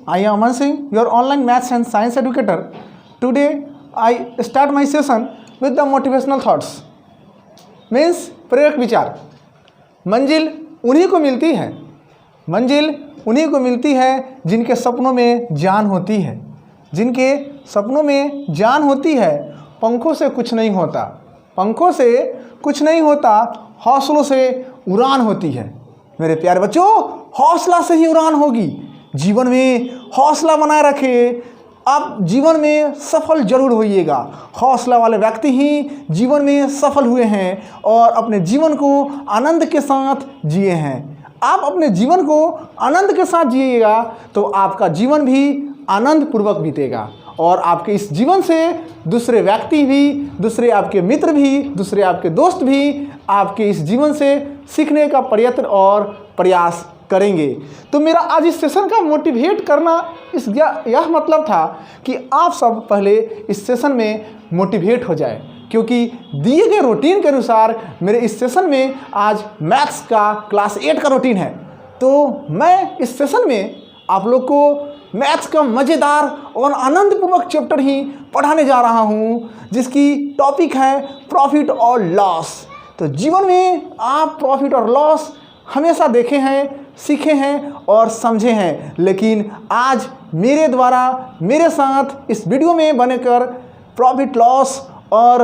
I am Aman Singh, your online maths and science educator. Today I start my session with the motivational thoughts. Means प्रेरक विचार। मंजिल उन्हीं को मिलती है, मंजिल उन्हीं को मिलती है जिनके सपनों में जान होती है, जिनके सपनों में जान होती है। पंखों से कुछ नहीं होता, पंखों से कुछ नहीं होता, हौसलों से उड़ान होती है। मेरे प्यारे बच्चों, हौसला से ही उड़ान होगी। जीवन में हौसला बनाए रखें, आप जीवन में सफल जरूर होइएगा। हौसला वाले व्यक्ति ही जीवन में सफल हुए हैं और अपने जीवन को आनंद के साथ जिए हैं। आप अपने जीवन को आनंद के साथ जिएगा तो आपका जीवन भी आनंद पूर्वक बीतेगा और आपके इस जीवन से दूसरे व्यक्ति भी, दूसरे आपके मित्र भी, दूसरे आपके दोस्त भी आपके इस जीवन से सीखने का प्रयत्न और प्रयास करेंगे। तो मेरा आज इस सेशन का मोटिवेट करना यह मतलब था कि आप सब पहले इस सेशन में मोटिवेट हो जाए, क्योंकि दिए गए रूटीन के अनुसार मेरे इस सेशन में आज मैथ्स का क्लास 8 का रूटीन है। तो मैं इस सेशन में आप लोग को मैथ्स का मज़ेदार और आनंदपूर्वक चैप्टर ही पढ़ाने जा रहा हूँ, जिसकी टॉपिक है प्रॉफिट और लॉस। तो जीवन में आप प्रॉफिट और लॉस हमेशा देखे हैं, सीखे हैं और समझे हैं, लेकिन आज मेरे द्वारा मेरे साथ इस वीडियो में बनकर प्रॉफिट लॉस और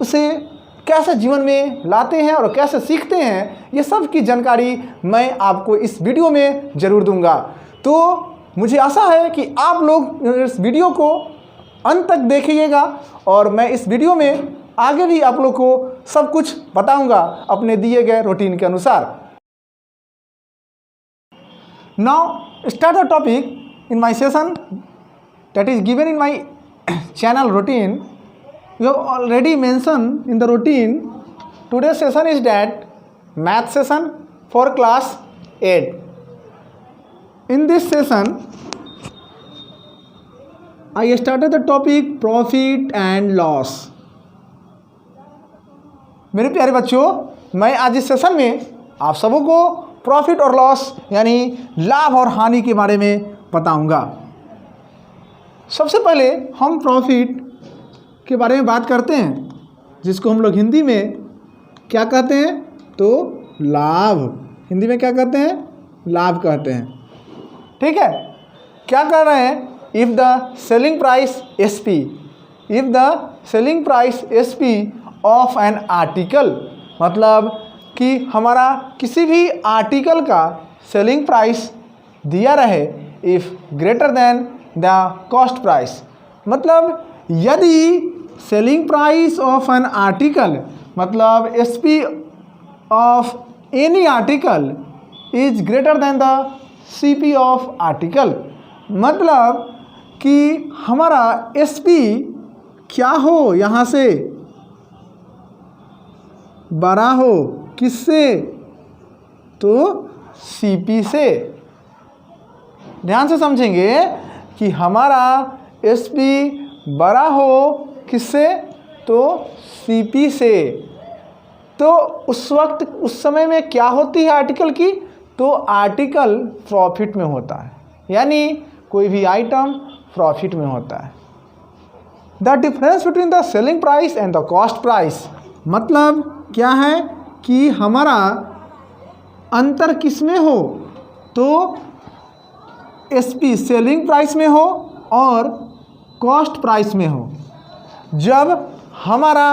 उसे कैसे जीवन में लाते हैं और कैसे सीखते हैं, ये सब की जानकारी मैं आपको इस वीडियो में ज़रूर दूंगा। तो मुझे आशा है कि आप लोग इस वीडियो को अंत तक देखिएगा और मैं इस वीडियो में आगे भी आप लोग को सब कुछ बताऊंगा अपने दिए गए रूटीन के अनुसार। Now start the topic in my session that is given in my channel routine. You have already mentioned in the routine. Today's session is that math session for class 8. In this session, I started the topic profit and loss. मेरे प्यारे बच्चों, मैं आज इस session में आप सबों को प्रॉफिट और लॉस यानी लाभ और हानि के बारे में बताऊंगा। सबसे पहले हम प्रॉफिट के बारे में बात करते हैं, जिसको हम लोग हिंदी में क्या कहते हैं तो लाभ। हिंदी में क्या कहते हैं? लाभ कहते हैं। ठीक है, क्या कर रहे हैं? If the selling price SP, if the selling price SP of an article, मतलब कि हमारा किसी भी आर्टिकल का सेलिंग प्राइस दिया रहे if greater than the cost price, मतलब यदि selling price of an article मतलब SP of any article is greater then the CP of article, मतलब कि हमारा SP क्या हो, यहाँ से बड़ा हो, किससे तो CP से। ध्यान से समझेंगे कि हमारा SP बड़ा हो किससे तो CP से। तो उस वक्त उस समय में क्या होती है आर्टिकल की, तो आर्टिकल प्रॉफिट में होता है, यानी कोई भी आइटम प्रॉफिट में होता है। The difference between the selling price and the cost price, मतलब क्या है कि हमारा अंतर किस में हो तो SP सेलिंग प्राइस में हो और कॉस्ट प्राइस में हो। जब हमारा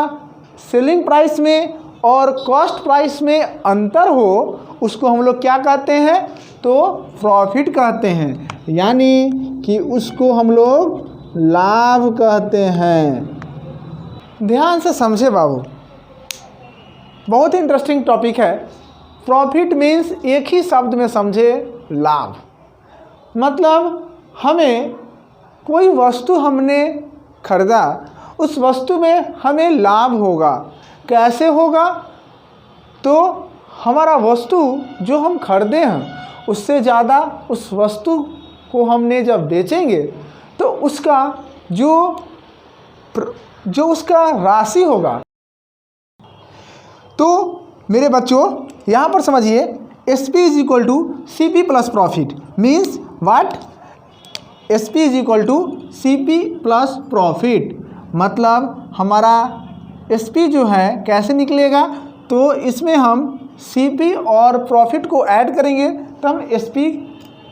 सेलिंग प्राइस में और कॉस्ट प्राइस में अंतर हो, उसको हम लोग क्या कहते हैं तो प्रॉफिट कहते हैं, यानी कि उसको हम लोग लाभ कहते हैं। ध्यान से समझे बाबू, बहुत ही इंटरेस्टिंग टॉपिक है। प्रॉफिट मीन्स एक ही शब्द में समझे लाभ, मतलब हमें कोई वस्तु हमने खरीदा, उस वस्तु में हमें लाभ होगा। कैसे होगा तो हमारा वस्तु जो हम खरीदे हैं उससे ज़्यादा उस वस्तु को हमने जब बेचेंगे तो उसका जो उसका राशि होगा। तो मेरे बच्चों यहाँ पर समझिए SP is equal to CP plus profit means what, S P is equal to C P plus profit. मतलब हमारा एस पी जो है कैसे निकलेगा, तो इसमें हम सी पी और प्रॉफिट को ऐड करेंगे तो हम एस पी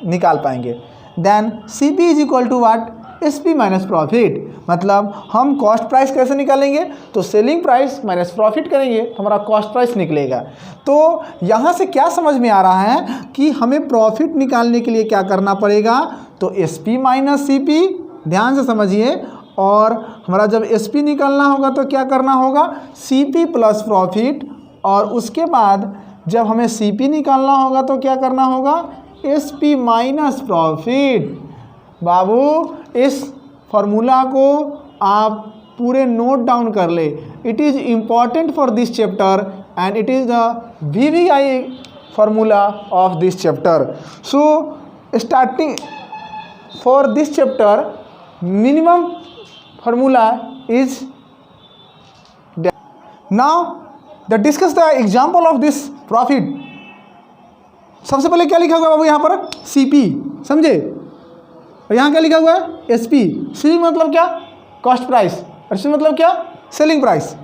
निकाल पाएंगे। Then C P is equal to what, S P minus profit. मतलब हम कॉस्ट प्राइस कैसे निकालेंगे, तो सेलिंग प्राइस माइनस प्रॉफिट करेंगे तो हमारा कॉस्ट प्राइस निकलेगा। तो यहाँ से क्या समझ में आ रहा है कि हमें प्रॉफिट निकालने के लिए क्या करना पड़ेगा, तो S P minus C P, ध्यान से समझिए। और हमारा जब एस पी निकालना होगा तो क्या करना होगा, सी पी प्लस प्रॉफिट। और उसके बाद जब हमें सी पी निकालना होगा तो क्या करना होगा, एस पी माइनस प्रॉफिट। बाबू इस फॉर्मूला को आप पूरे नोट डाउन कर ले, it is important for this chapter and it is the VVI formula of this chapter. So starting for this chapter minimum formula is now the discuss the example of this profit. सबसे पहले क्या लिखा हुआ है बाबू यहाँ पर, C P, समझे। और यहाँ क्या लिखा हुआ है, एस पी। सी मतलब क्या, कॉस्ट प्राइस, और सी मतलब क्या, सेलिंग प्राइस।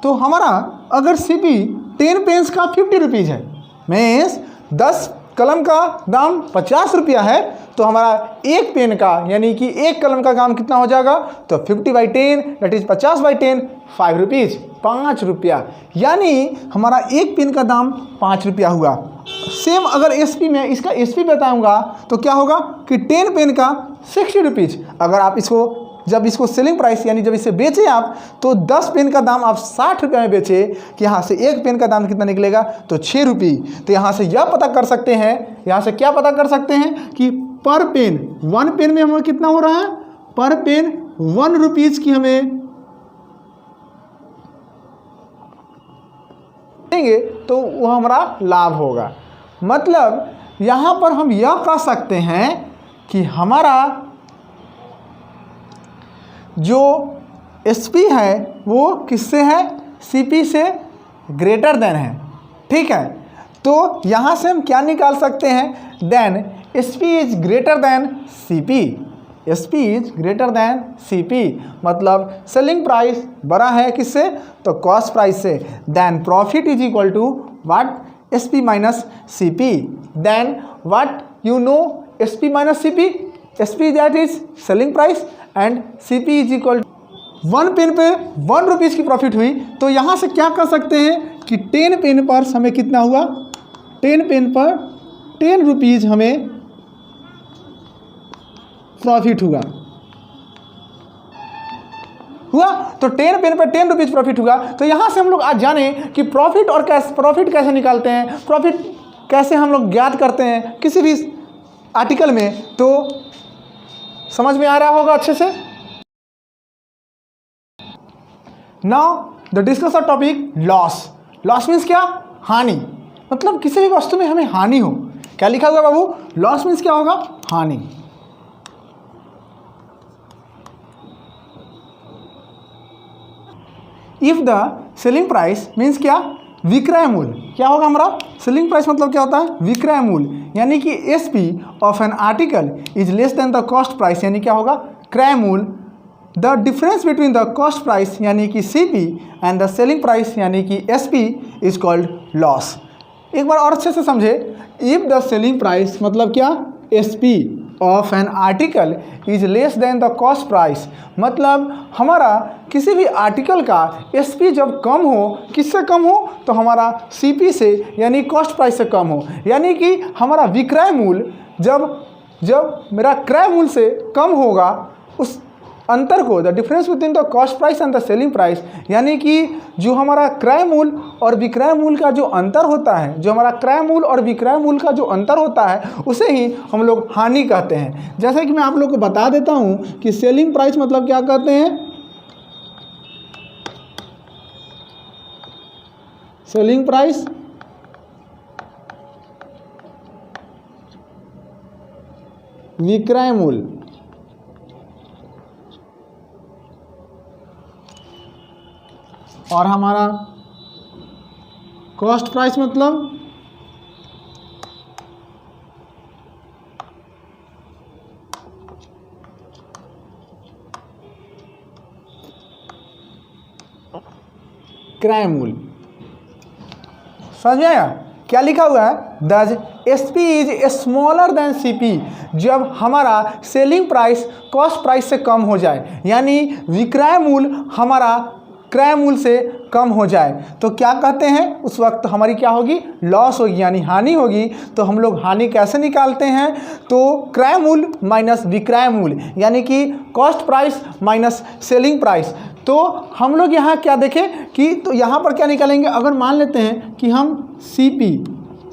तो हमारा अगर सी पी 10 पेन्स का 50 रुपीज़ है, मीन्स 10 कलम का दाम 50 रुपया है, तो हमारा एक पेन का यानी कि एक कलम का दाम कितना हो जाएगा, तो 50/10 दैट इज 50/10 5 रुपीज़, 5 रुपया। यानी हमारा एक पेन का दाम 5 रुपया हुआ। सेम अगर एस पी में इसका एस पी बताऊँगा तो क्या होगा कि 10 पेन का 60 रुपीज़। अगर आप इसको जब इसको सेलिंग प्राइस यानी जब इसे बेचें आप, तो 10 पेन का दाम आप 60 रुपये में बेचें, कि यहाँ से एक पेन का दाम कितना निकलेगा, तो 6 रुपये। तो यहाँ से यह पता कर सकते हैं, यहाँ से क्या पता कर सकते हैं कि पर पेन, 1 पेन में हमें कितना हो रहा है, पर पेन 1 रुपीज़ की हमें देंगे तो वह हमारा लाभ होगा। मतलब यहाँ पर हम यह कह सकते हैं कि हमारा जो एस पी है वो किससे है, सी पी से ग्रेटर देन है, ठीक है। तो यहाँ से हम क्या निकाल सकते हैं, then S P is greater than C P, S P is greater than C P. मतलब सेलिंग प्राइस बड़ा है किससे, तो कॉस्ट प्राइस से। Then profit is equal to what, S P minus C P. Then what you know, S P minus C P, S P that is selling price and C P is equal to 1 pen पे 1 rupees की profit हुई। तो यहाँ से क्या कर सकते हैं कि 10 पेन पर हमें कितना हुआ, 10 पेन पर 10 रुपीज़ हमें प्रॉफिट हुआ। तो 10 पेन पर 10 रुपीज़ प्रॉफिट हुआ। तो यहाँ से हम लोग आज जाने कि प्रॉफिट और प्रॉफिट कैसे निकालते हैं, प्रॉफिट कैसे हम लोग ज्ञात करते हैं किसी भी आर्टिकल में। तो समझ में आ रहा होगा अच्छे से। Now the discuss of topic loss. Loss means क्या, हानि। मतलब किसी भी वस्तु में हमें हानि हो। क्या लिखा हुआ बाबू, लॉस मीन्स क्या होगा, हानि। If the selling price means क्या, विक्रय मूल्य। क्या होगा हमारा, सेलिंग प्राइस मतलब क्या होता है, विक्रय मूल्य। यानी कि S P of an article is less than the cost price, यानी क्या होगा, क्रय मूल्य। The difference between the cost price यानी कि C P and the selling price यानी कि S P is called loss. एक बार और अच्छे से समझे, इफ द सेलिंग प्राइस मतलब क्या, S P of an article is less than the cost price. मतलब हमारा किसी भी आर्टिकल का एस पी जब कम हो, किससे कम हो, तो हमारा सी पी से यानी कॉस्ट प्राइस से कम हो। यानी कि हमारा विक्रय मूल्य जब मेरा क्रय मूल्य से कम होगा, उस अंतर को, the difference between the cost price and the selling price, यानी कि जो हमारा क्रय मूल्य और विक्रय मूल्य का जो अंतर होता है, जो हमारा क्रय मूल्य और विक्रय मूल्य का जो अंतर होता है, उसे ही हम लोग हानि कहते हैं। जैसे कि मैं आप लोग को बता देता हूं कि सेलिंग प्राइस मतलब क्या कहते हैं, सेलिंग प्राइस विक्रय मूल्य, और हमारा कॉस्ट प्राइस मतलब क्रय मूल्य। समझ में आया? क्या लिखा हुआ है? दस SP is smaller than CP, जब हमारा सेलिंग प्राइस कॉस्ट प्राइस से कम हो जाए, यानी विक्रय मूल्य हमारा क्रय मूल्य से कम हो जाए, तो क्या कहते हैं? उस वक्त हमारी क्या होगी? लॉस होगी, यानी हानि होगी। तो हम लोग हानि कैसे निकालते हैं? तो क्रय मूल्य माइनस विक्रय मूल्य, यानी कि cost price minus selling price. तो हम लोग यहाँ क्या देखें कि तो यहाँ पर क्या निकालेंगे? अगर मान लेते हैं कि हम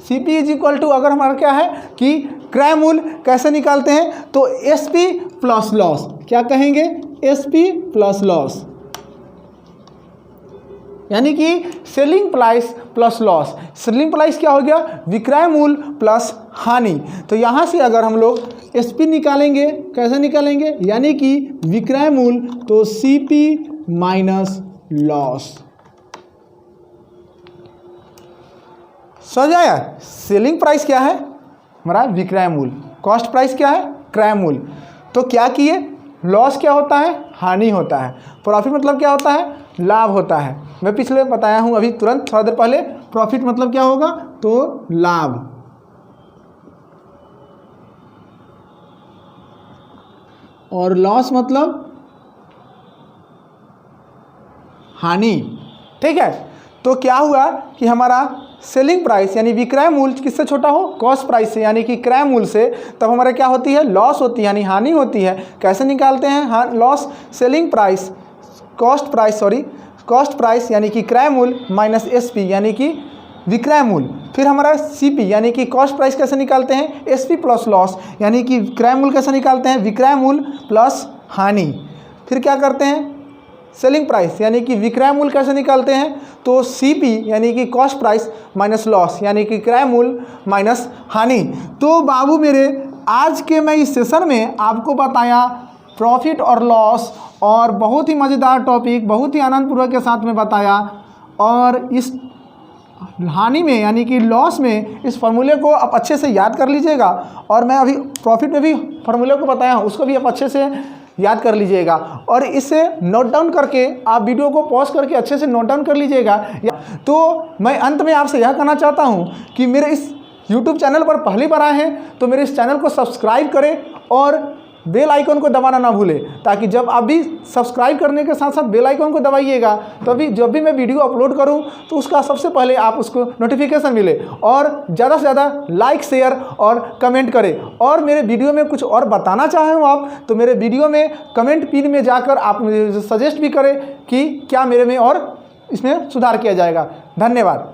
CP इज इक्वल टू, अगर हमारा क्या है कि क्रय मूल्य कैसे निकालते हैं? तो SP प्लस लॉस। क्या कहेंगे? SP प्लस लॉस, यानी कि selling price plus loss. Selling price क्या हो गया? विक्रय मूल्य प्लस हानि। तो यहाँ से अगर हम लोग SP निकालेंगे, कैसे निकालेंगे? यानी कि विक्रय मूल्य, तो CP माइनस लॉस। समझ आया? सेलिंग प्राइस क्या है? हमारा विक्रय मूल्य। कॉस्ट प्राइस क्या है? क्रय मूल्य। तो क्या किए? लॉस क्या होता है? हानि होता है। प्रॉफिट मतलब क्या होता है? लाभ होता है। मैं पिछले बताया हूँ अभी तुरंत थोड़ा देर पहले, प्रॉफिट मतलब क्या होगा? तो लाभ। और लॉस मतलब हानि। ठीक है? तो क्या हुआ कि हमारा सेलिंग प्राइस यानी विक्रय मूल्य किससे छोटा हो? कॉस्ट प्राइस से, यानी कि क्रय मूल्य से, तब हमारा क्या होती है? लॉस होती है, यानी हानि होती है। कैसे निकालते हैं? हाँ, loss selling price cost price यानी कि क्रय मूल्य माइनस SP यानी कि विक्रय मूल्य। फिर हमारा CP यानी कि कॉस्ट प्राइस कैसे निकालते हैं? SP प्लस लॉस, यानी कि क्रय मूल्य कैसे निकालते हैं? विक्रय मूल्य प्लस हानि। फिर क्या करते हैं? सेलिंग प्राइस यानी कि विक्रय मूल्य कैसे निकालते हैं? तो CP यानी कि कॉस्ट प्राइस माइनस लॉस, यानी कि क्रय मूल्य माइनस हानि। तो बाबू मेरे, आज के मैं इस सेशन में आपको बताया प्रॉफिट और लॉस, और बहुत ही मज़ेदार टॉपिक, बहुत ही आनंदपूर्वक के साथ में बताया। और इस हानि में यानी कि लॉस में इस फार्मूले को आप अच्छे से याद कर लीजिएगा, और मैं अभी प्रॉफिट में भी फार्मूले को बताया हूँ, उसको भी आप अच्छे से याद कर लीजिएगा। और इसे नोट डाउन करके आप वीडियो को पॉज करके अच्छे से नोट डाउन कर लीजिएगा। तो मैं अंत में आपसे यह कहना चाहता हूँ कि मेरे इस YouTube चैनल पर पहली बार आए हैं तो मेरे इस चैनल को सब्सक्राइब करें और बेल आइकन को दबाना ना भूलें, ताकि जब आप भी सब्सक्राइब करने के साथ साथ बेल आइकन को दबाइएगा, तभी जब भी मैं वीडियो अपलोड करूं तो उसका सबसे पहले आप उसको नोटिफिकेशन मिले। और ज़्यादा से ज़्यादा लाइक, शेयर और कमेंट करें। और मेरे वीडियो में कुछ और बताना चाहें हो आप, तो मेरे वीडियो में कमेंट पिन में जाकर आप मुझे सजेस्ट भी करें कि क्या मेरे में और इसमें सुधार किया जाएगा। धन्यवाद।